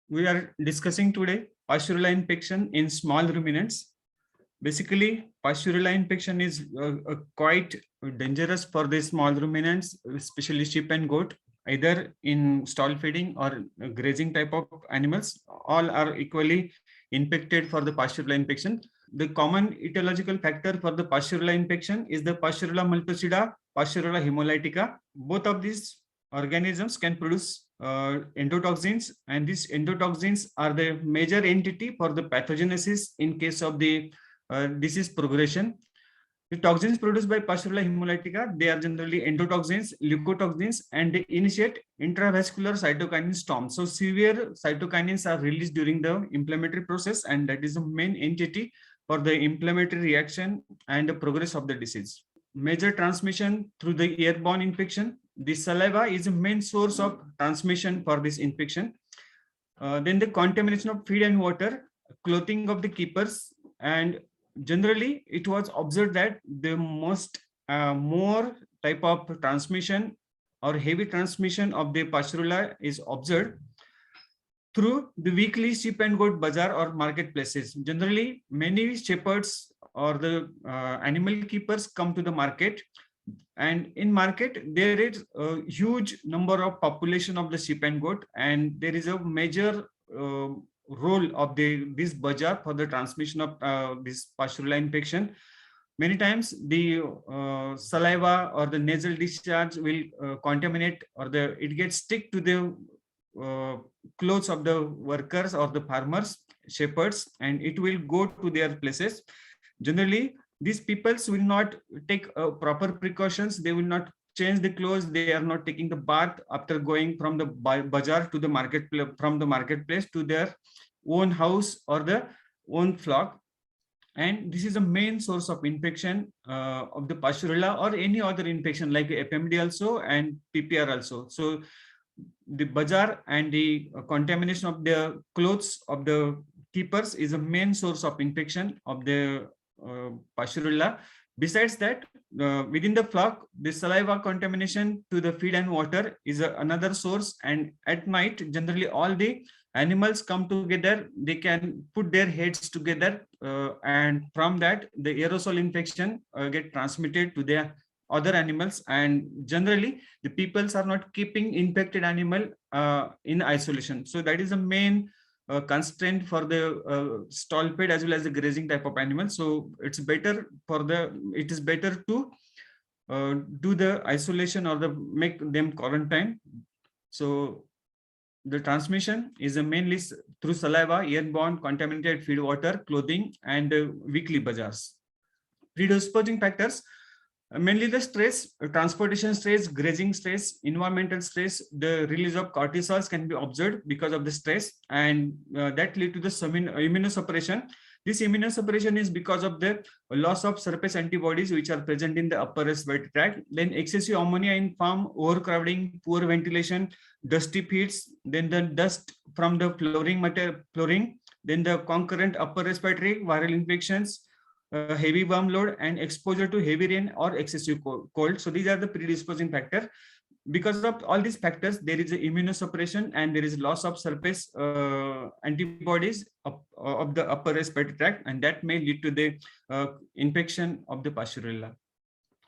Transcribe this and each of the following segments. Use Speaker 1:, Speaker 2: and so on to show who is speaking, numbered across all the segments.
Speaker 1: We are discussing today Pasteurella infection in small ruminants. Basically, Pasteurella infection is quite dangerous for the small ruminants, especially sheep and goat, either in stall feeding or grazing type of animals. All are equally infected for the Pasteurella infection. The common etiological factor for the Pasteurella infection is the Pasteurella multocida, Pasteurella hemolytica. Both of these organisms can produce endotoxins, and these endotoxins are the major entity for the pathogenesis in case of the disease progression. The toxins produced by Pasteurella hemolytica, they are generally endotoxins, leukotoxins, and they initiate intravascular cytokinin storm. So severe cytokinins are released during the inflammatory process, and that is the main entity for the inflammatory reaction and the progress of the disease. Major transmission through the airborne infection. The saliva is the main source of transmission for this infection. Then the contamination of feed and water, clothing of the keepers, and generally it was observed that the more type of transmission or heavy transmission of the Pasteurella is observed through the weekly sheep and goat bazaar or marketplaces. Generally, many shepherds or the animal keepers come to the market, and in market there is a huge number of population of the sheep and goat, and there is a major role of this bazaar for the transmission of this Pasteurella infection. Many times the saliva or the nasal discharge will contaminate, or it gets stick to the clothes of the workers or the farmers, shepherds, and it will go to their places. Generally, these peoples will not take proper precautions. They will not change the clothes. They are not taking the bath after going from the bazaar to the market, from the marketplace to their own house or the own flock. And this is a main source of infection of the Pasteurella or any other infection like FMD also and PPR also. So the bazaar and the contamination of the clothes of the keepers is a main source of infection of the Pasteurella. Besides that, within the flock, the saliva contamination to the feed and water is another source. And at night, generally all the animals come together, they can put their heads together, and from that the aerosol infection get transmitted to the other animals, and generally the peoples are not keeping infected animal in isolation. So that is the main constraint for the stall fed as well as the grazing type of animals. So it is better to do the isolation or make them quarantine. So the transmission is mainly through saliva, airborne, contaminated feed water, clothing, and weekly bazaars. Predisposing factors, mainly the stress, transportation stress, grazing stress, environmental stress. The release of cortisols can be observed because of the stress, and that lead to the immunosuppression. This immunosuppression is because of the loss of surface antibodies which are present in the upper respiratory tract. Then excessive ammonia in farm, overcrowding, poor ventilation, dusty feeds, then the dust from the flooring, then the concurrent upper respiratory viral infections, heavy worm load, and exposure to heavy rain or excessive cold. So these are the predisposing factors. Because of all these factors, there is immunosuppression and there is loss of surface antibodies of the upper respiratory tract, and that may lead to the infection of the Pasteurella.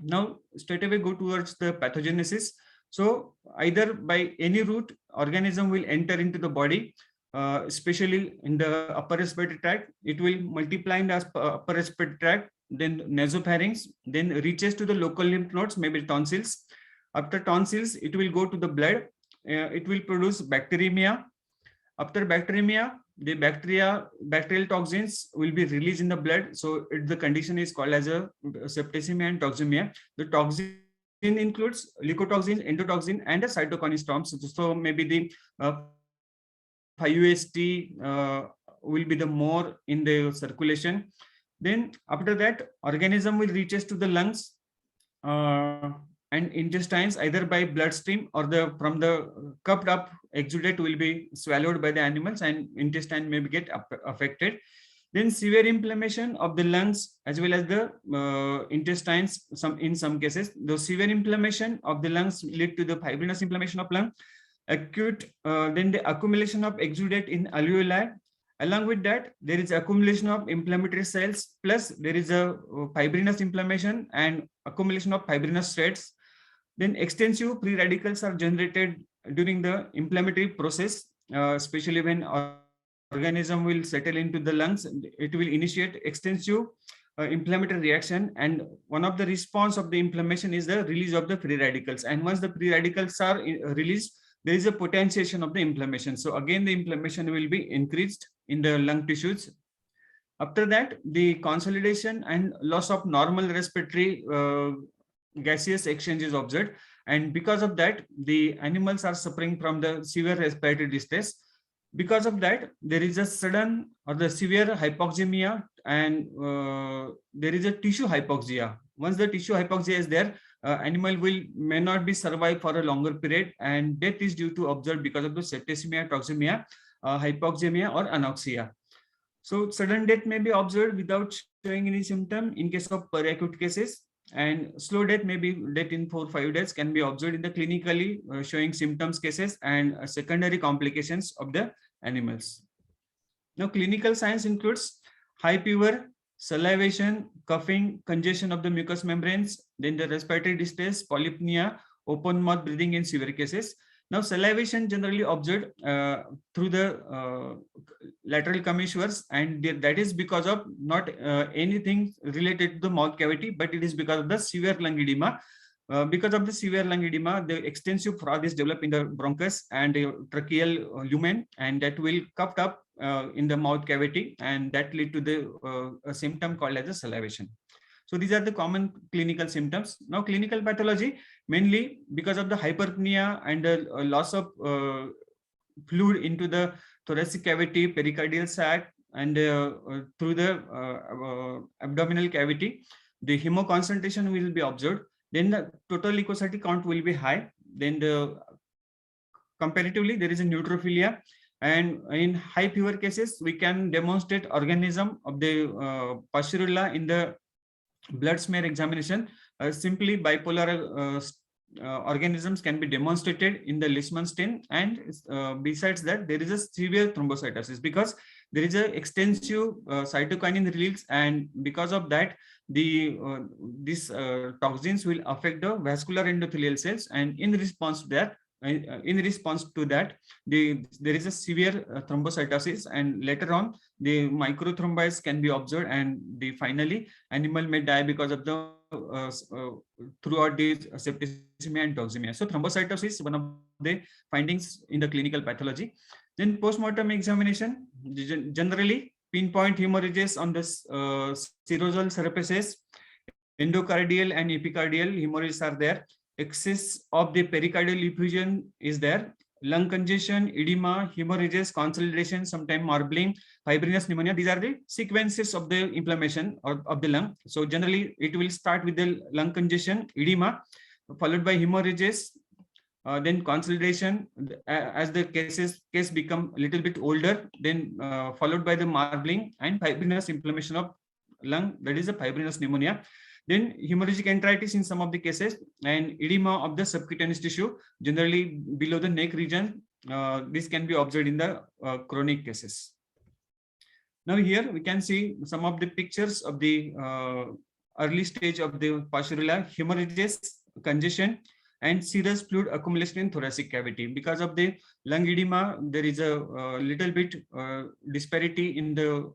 Speaker 1: Now, straight away go towards the pathogenesis. So either by any route, organism will enter into the body, especially in the upper respiratory tract. It will multiply in the upper respiratory tract, then nasopharynx, then reaches to the local lymph nodes, maybe tonsils. After tonsils, it will go to the blood. It will produce bacteremia. After bacteremia, the bacterial toxins will be released in the blood. So the condition is called as a septicemia and toxemia. The toxin includes leukotoxin, endotoxin, and a cytokinin storms. So maybe the 5UST will be the more in the circulation. Then after that, organism will reaches to the lungs and intestines, either by bloodstream or from the cupped up exudate will be swallowed by the animals, and intestine may get affected. Then severe inflammation of the lungs as well as the intestines. In some cases, the severe inflammation of the lungs lead to the fibrinous inflammation of lung. acute, then the accumulation of exudate in alveoli. Along with that, there is accumulation of inflammatory cells, plus there is a fibrinous inflammation and accumulation of fibrinous threads. Then extensive free radicals are generated during the inflammatory process, especially when organism will settle into the lungs. It will initiate extensive inflammatory reaction, and one of the response of the inflammation is the release of the free radicals. And once the free radicals are released, there is a potentiation of the inflammation. So again, the inflammation will be increased in the lung tissues. After that, the consolidation and loss of normal respiratory gaseous exchange is observed. And because of that, the animals are suffering from the severe respiratory distress. Because of that, there is a sudden or the severe hypoxemia, and there is a tissue hypoxia. Once the tissue hypoxia is there, animal may not be survive for a longer period, and death is due to observed because of the septicemia, toxemia, hypoxemia, or anoxia. So sudden death may be observed without showing any symptom in case of per-acute cases, and slow death, may be death in 4-5 days, can be observed in the clinically showing symptoms cases and secondary complications of the animals. Now, clinical signs includes high fever, salivation, coughing, congestion of the mucous membranes, then the respiratory distress, polypnea, open mouth breathing in severe cases. Now, salivation generally observed through the lateral commissures, and that is because of not anything related to the mouth cavity, but it is because of the severe lung edema. Because of the severe lung edema, the extensive froth is developed in the bronchus and the tracheal lumen, and that will cupped up in the mouth cavity, and that lead to the a symptom called as a salivation. So these are the common clinical symptoms. Now, clinical pathology, mainly because of the hyperpnea and the loss of fluid into the thoracic cavity, pericardial sac, and through the abdominal cavity, the hemoconcentration will be observed. Then the total leukocyte count will be high. Then comparatively, there is a neutrophilia. And in high fever cases, we can demonstrate organism of the Pasteurella in the blood smear examination. Simply bipolar organisms can be demonstrated in the Leishman stain, and besides that, there is a severe thrombocytosis because there is a extensive cytokinin release, and because of that, these toxins will affect the vascular endothelial cells, and in response to that, there is a severe thrombocytosis, and later on the microthrombi can be observed, and finally animal may die because of the throughout the septicemia and toxemia. So thrombocytosis is one of the findings in the clinical pathology. Then post-mortem examination, generally pinpoint hemorrhages on the serosal surfaces, endocardial and epicardial hemorrhages are there. Excess of the pericardial effusion is there. Lung congestion, edema, hemorrhages, consolidation, sometimes marbling, fibrinous pneumonia. These are the sequences of the inflammation of the lung. So generally, it will start with the lung congestion, edema, followed by hemorrhages, then consolidation. As the case become a little bit older, then followed by the marbling and fibrinous inflammation of lung. That is a fibrinous pneumonia. Then hemorrhagic enteritis in some of the cases, and edema of the subcutaneous tissue, generally below the neck region. This can be observed in the chronic cases. Now here we can see some of the pictures of the early stage of the Pasteurella, hemorrhages, congestion, and serous fluid accumulation in thoracic cavity. Because of the lung edema, there is a little bit disparity in the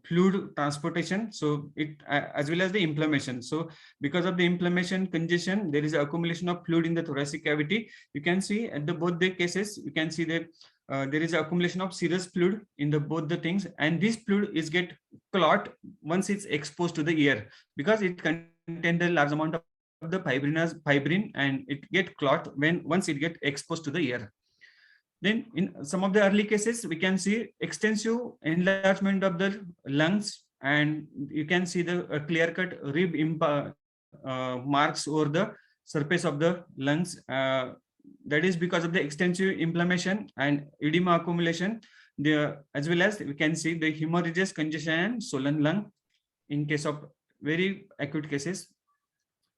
Speaker 1: fluid transportation, so it as well as the inflammation. So because of the inflammation, congestion, there is an accumulation of fluid in the thoracic cavity. You can see at both the cases, you can see that there is an accumulation of serous fluid in both the things, and this fluid is get clot once it's exposed to the air, because it contains a large amount of the fibrin, and it get clot once it get exposed to the air. Then in some of the early cases, we can see extensive enlargement of the lungs, and you can see the clear-cut rib marks over the surface of the lungs. That is because of the extensive inflammation and edema accumulation. As well as we can see the hemorrhages, congestion, and swollen lung in case of very acute cases.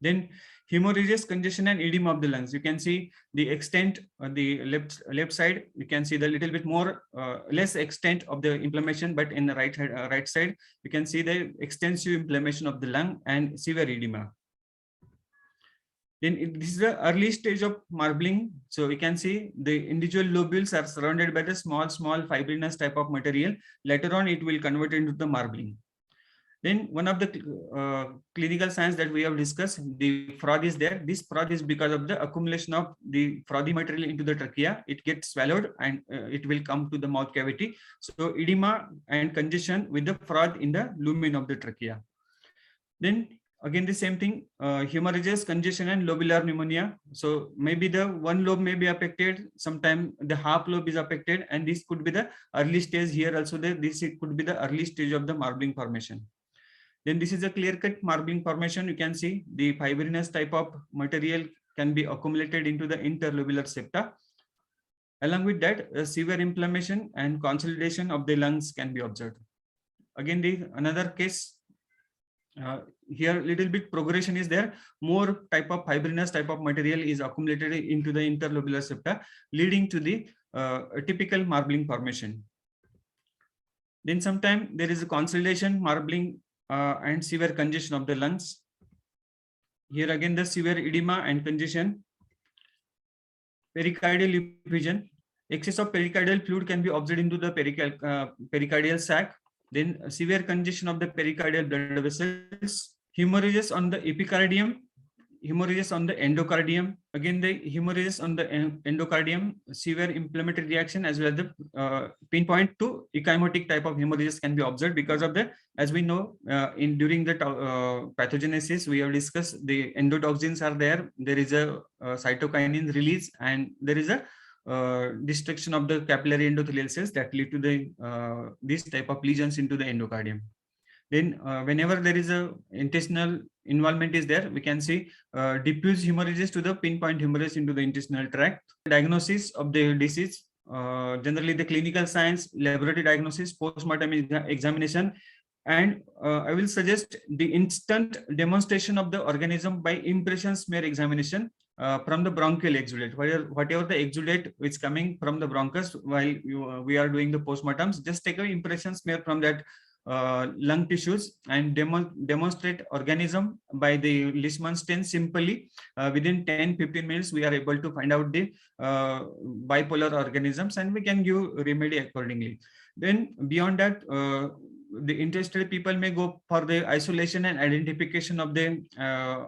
Speaker 1: Then Hemorrhagic congestion and edema of the lungs. You can see the extent on the left side. You can see the little bit more less extent of the inflammation, but in the right side, you can see the extensive inflammation of the lung and severe edema. Then this is the early stage of marbling. So we can see the individual lobules are surrounded by the small fibrinous type of material. Later on, it will convert into the marbling. Then one of the clinical signs that we have discussed, the froth is there. This froth is because of the accumulation of the frothy material into the trachea. It gets swallowed and it will come to the mouth cavity. So edema and congestion with the froth in the lumen of the trachea. Then again, the same thing, hemorrhages, congestion and lobular pneumonia. So maybe the one lobe may be affected, sometimes the half lobe is affected, and this could be the early stage here also. This could be the early stage of the marbling formation. Then this is a clear-cut marbling formation. You can see the fibrinous type of material can be accumulated into the interlobular septa. Along with that, severe inflammation and consolidation of the lungs can be observed. Again, another case, here little bit progression is there. More type of fibrinous type of material is accumulated into the interlobular septa, leading to the typical marbling formation. Then sometime there is a consolidation, marbling, and severe congestion of the lungs. Here again, the severe edema and congestion. Pericardial effusion. Excess of pericardial fluid can be observed into the pericardial sac. Then severe congestion of the pericardial blood vessels. Hemorrhages on the epicardium. Hemorrhages on the endocardium. Again, the hemorrhages on the endocardium, severe inflammatory reaction, as well as the pinpoint to ecchymotic type of hemorrhages can be observed because of the, as we know, during the pathogenesis, we have discussed the endotoxins are there. There is a cytokinin release, and there is a destruction of the capillary endothelial cells that lead to the this type of lesions into the endocardium. Then whenever there is a intestinal involvement is there, we can see diffuse hemorrhages to the pinpoint hemorrhage into the intestinal tract. Diagnosis of the disease, generally the clinical signs, laboratory diagnosis, postmortem examination, and I will suggest the instant demonstration of the organism by impression smear examination from the bronchial exudate. Whatever the exudate which is coming from the bronchus while we are doing the postmortems, just take an impression smear from that lung tissues and demonstrate organism by the Leishman stain. Simply within 10-15 minutes we are able to find out the bipolar organisms, and we can give remedy accordingly. Then beyond that, the interested people may go for the isolation and identification of the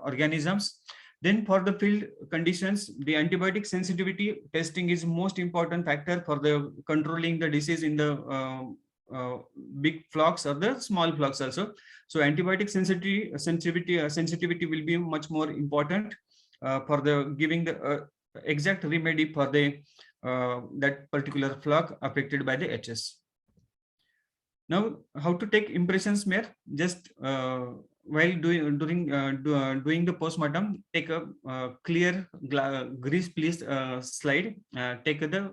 Speaker 1: organisms. Then for the field conditions, the antibiotic sensitivity testing is most important factor for the controlling the disease in the big flocks or the small flocks also. So antibiotic sensitivity will be much more important for the giving the exact remedy for the that particular flock affected by the HS. Now, how to take impression smear? Just while doing the postmortem, take a clear grease please slide, take the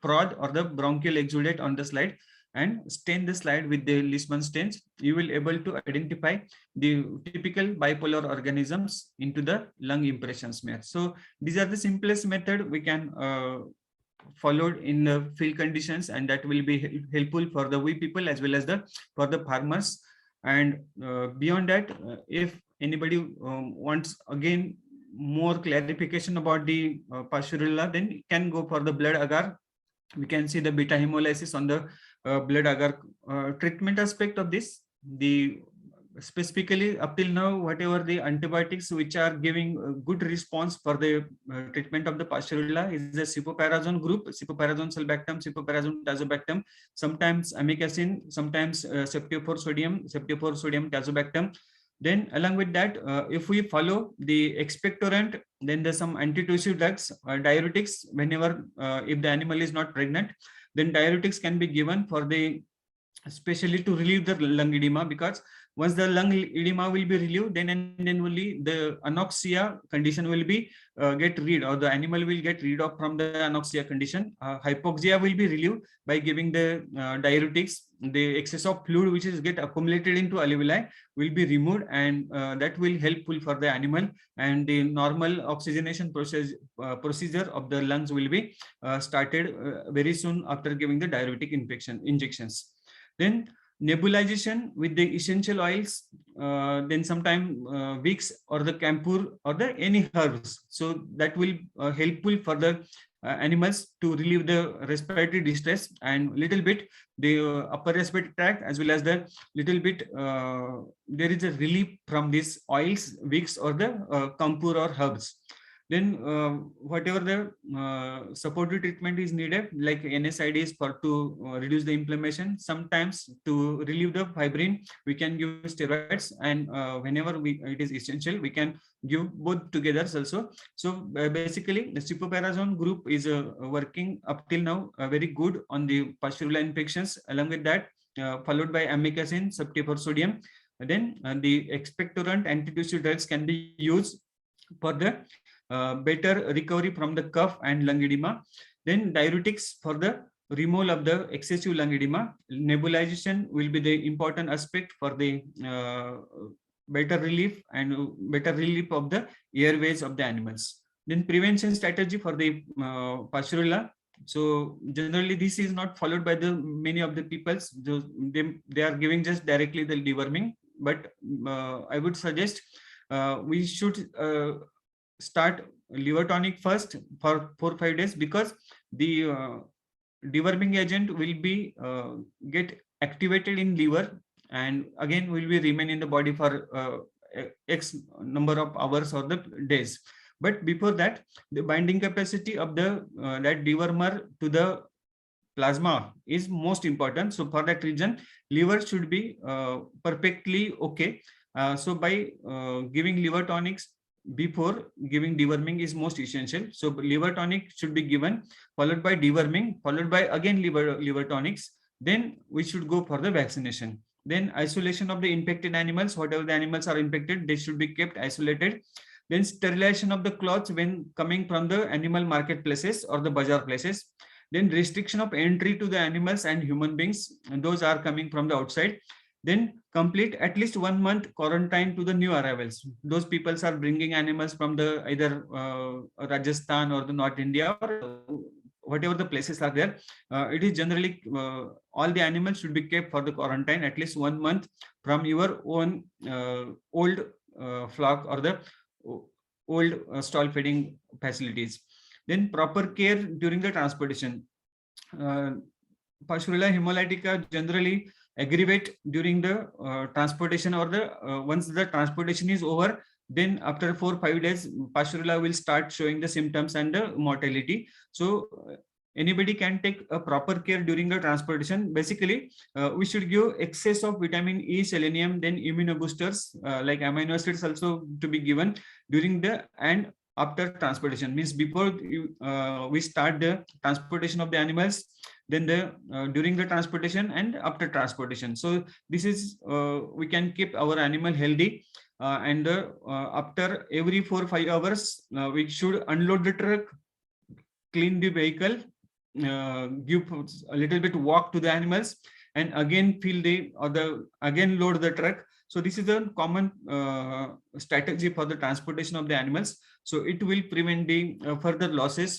Speaker 1: prod or the bronchial exudate on the slide and stain the slide with the Leishman stains. You will able to identify the typical bipolar organisms into the lung impression smear. So these are the simplest method we can followed in the field conditions, and that will be helpful for the we people as well as for the farmers. And beyond that, if anybody wants again more clarification about the Pasteurella, then can go for the blood agar. We can see the beta hemolysis on the blood agar treatment aspect of this. The specifically up till now, whatever the antibiotics which are giving a good response for the treatment of the Pasteurella is the cifoparazone group, cifoparazone sulbactam, cifoparazone tazobactam, sometimes amikacin, sometimes septiophore sodium tazobactam. Then along with that, if we follow the expectorant, then there's some antitussive drugs, diuretics. Whenever if the animal is not pregnant, then diuretics can be given for the especially to relieve the lung edema, because once the lung edema will be relieved, then and then only the anoxia condition will be get rid, or the animal will get rid of from the anoxia condition. Hypoxia will be relieved by giving the diuretics. The excess of fluid which is get accumulated into alveoli will be removed, and that will helpful for the animal, and the normal oxygenation procedure of the lungs will be started very soon after giving the diuretic injections. Then nebulization with the essential oils, then sometime wicks or the camphor or the any herbs. So that will helpful for the animals to relieve the respiratory distress, and little bit the upper respiratory tract, as well as the little bit there is a relief from these oils, wicks or the camphor or herbs. Then whatever the supportive treatment is needed, like NSAIDs for to reduce the inflammation. Sometimes to relieve the fibrin, we can give steroids, and whenever it is essential, we can give both together also. So basically, the ciprofloxacin group is working up till now very good on the Pasteurella infections. Along with that, followed by amikacin, Septia for sodium. Then the expectorant antitussive drugs can be used for the better recovery from the cough and lung edema. Then diuretics for the removal of the excessive lung edema. Nebulization will be the important aspect for the better relief of the airways of the animals. Then prevention strategy for the Pasteurella. So generally this is not followed by the many of the peoples. They are giving just directly the deworming, but I would suggest we should start liver tonic first for 4-5 days, because the deworming agent will be get activated in liver, and again will be remain in the body for x number of hours or the days. But before that, the binding capacity of the that dewormer to the plasma is most important. So for that reason, liver should be perfectly okay. So by giving liver tonics before giving deworming is most essential. So liver tonic should be given, followed by deworming, followed by again liver tonics. Then we should go for the vaccination. Then isolation of the infected animals. Whatever the animals are infected, they should be kept isolated. Then sterilization of the cloths when coming from the animal marketplaces or the bazaar places. Then restriction of entry to the animals and human beings, and those are coming from the outside. Then complete at least 1 month quarantine to the new arrivals. Those peoples are bringing animals from the either Rajasthan or the North India, or whatever the places are there. It is generally all the animals should be kept for the quarantine at least 1 month from your own old flock or the old stall feeding facilities. Then proper care during the transportation. Pasteurella hemolytica generally aggravate during the transportation, or the once the transportation is over, then after 4-5 days, Pasteurella will start showing the symptoms and the mortality. So anybody can take a proper care during the transportation. Basically, we should give excess of vitamin E, selenium, then immunoboosters like amino acids also to be given during the and after transportation. Means before we start the transportation of the animals, then the during the transportation and after transportation. So this is we can keep our animal healthy, and after every 4-5 hours we should unload the truck, clean the vehicle, give a little bit walk to the animals, and again fill the again load the truck. So this is a common strategy for the transportation of the animals. So it will prevent the further losses